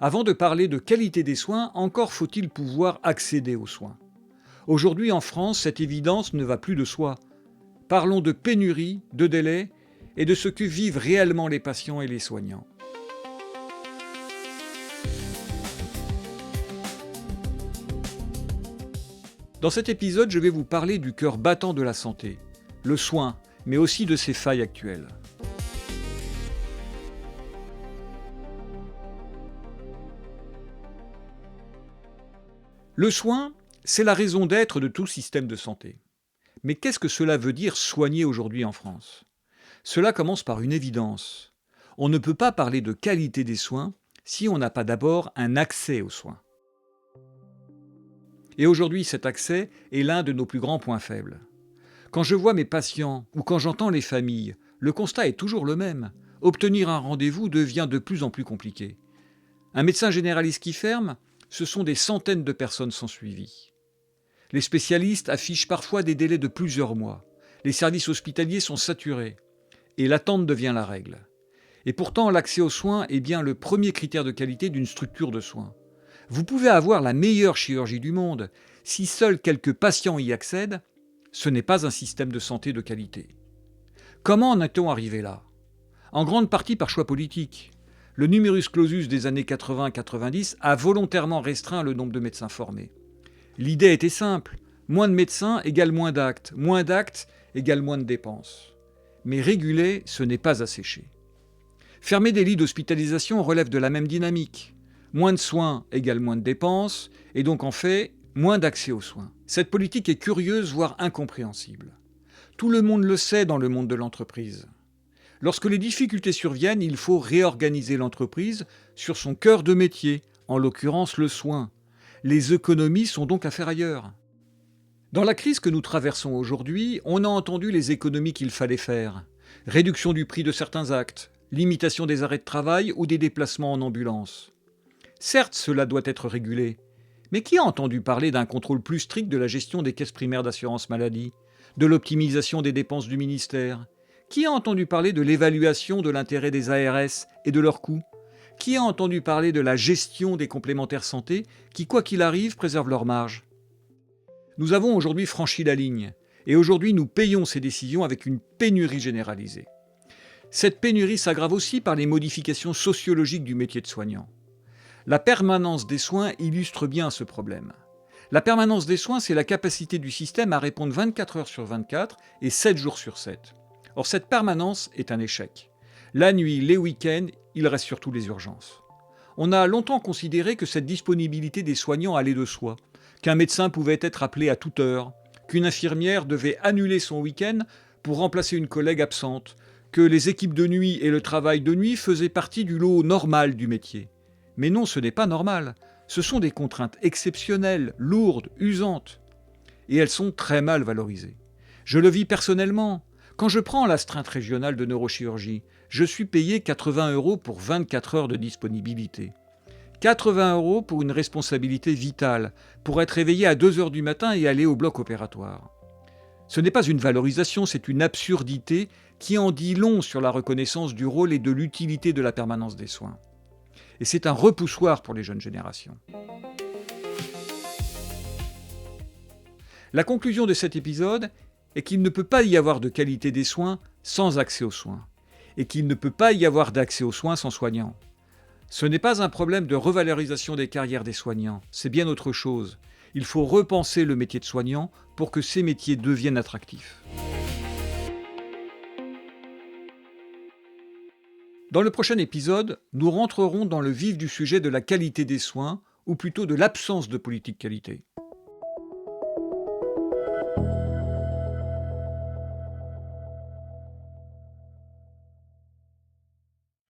Avant de parler de qualité des soins, encore faut-il pouvoir accéder aux soins. Aujourd'hui en France, cette évidence ne va plus de soi. Parlons de pénurie, de délais et de ce que vivent réellement les patients et les soignants. Dans cet épisode, je vais vous parler du cœur battant de la santé, le soin, mais aussi de ses failles actuelles. Le soin, c'est la raison d'être de tout système de santé. Mais qu'est-ce que cela veut dire soigner aujourd'hui en France? Cela commence par une évidence. On ne peut pas parler de qualité des soins si on n'a pas d'abord un accès aux soins. Et aujourd'hui, cet accès est l'un de nos plus grands points faibles. Quand je vois mes patients ou quand j'entends les familles, le constat est toujours le même. Obtenir un rendez-vous devient de plus en plus compliqué. Un médecin généraliste qui ferme, ce sont des centaines de personnes sans suivi. Les spécialistes affichent parfois des délais de plusieurs mois. Les services hospitaliers sont saturés et l'attente devient la règle. Et pourtant, l'accès aux soins est bien le premier critère de qualité d'une structure de soins. Vous pouvez avoir la meilleure chirurgie du monde. Si seuls quelques patients y accèdent, ce n'est pas un système de santé de qualité. Comment en est-on arrivé là? En grande partie par choix politique. Le numerus clausus des années 80-90 a volontairement restreint le nombre de médecins formés. L'idée était simple, moins de médecins égale moins d'actes égale moins de dépenses. Mais réguler, ce n'est pas assécher. Fermer des lits d'hospitalisation relève de la même dynamique. Moins de soins égale moins de dépenses, et donc en fait, moins d'accès aux soins. Cette politique est curieuse, voire incompréhensible. Tout le monde le sait dans le monde de l'entreprise. Lorsque les difficultés surviennent, il faut réorganiser l'entreprise sur son cœur de métier, en l'occurrence le soin. Les économies sont donc à faire ailleurs. Dans la crise que nous traversons aujourd'hui, on a entendu les économies qu'il fallait faire. Réduction du prix de certains actes, limitation des arrêts de travail ou des déplacements en ambulance. Certes, cela doit être régulé, mais qui a entendu parler d'un contrôle plus strict de la gestion des caisses primaires d'assurance maladie, de l'optimisation des dépenses du ministère? Qui a entendu parler de l'évaluation de l'intérêt des ARS et de leurs coûts? Qui a entendu parler de la gestion des complémentaires santé qui, quoi qu'il arrive, préservent leurs marges? Nous avons aujourd'hui franchi la ligne, et aujourd'hui nous payons ces décisions avec une pénurie généralisée. Cette pénurie s'aggrave aussi par les modifications sociologiques du métier de soignant. La permanence des soins illustre bien ce problème. La permanence des soins, c'est la capacité du système à répondre 24 heures sur 24 et 7 jours sur 7. Or, cette permanence est un échec. La nuit, les week-ends, il reste surtout les urgences. On a longtemps considéré que cette disponibilité des soignants allait de soi, qu'un médecin pouvait être appelé à toute heure, qu'une infirmière devait annuler son week-end pour remplacer une collègue absente, que les équipes de nuit et le travail de nuit faisaient partie du lot normal du métier. Mais non, ce n'est pas normal. Ce sont des contraintes exceptionnelles, lourdes, usantes. Et elles sont très mal valorisées. Je le vis personnellement. Quand je prends l'astreinte régionale de neurochirurgie, je suis payé 80 € pour 24 heures de disponibilité. 80 € pour une responsabilité vitale, pour être réveillé à 2 heures du matin et aller au bloc opératoire. Ce n'est pas une valorisation, c'est une absurdité qui en dit long sur la reconnaissance du rôle et de l'utilité de la permanence des soins. Et c'est un repoussoir pour les jeunes générations. La conclusion de cet épisode est qu'il ne peut pas y avoir de qualité des soins sans accès aux soins, et qu'il ne peut pas y avoir d'accès aux soins sans soignants. Ce n'est pas un problème de revalorisation des carrières des soignants, c'est bien autre chose. Il faut repenser le métier de soignant pour que ces métiers deviennent attractifs. Dans le prochain épisode, nous rentrerons dans le vif du sujet de la qualité des soins, ou plutôt de l'absence de politique qualité.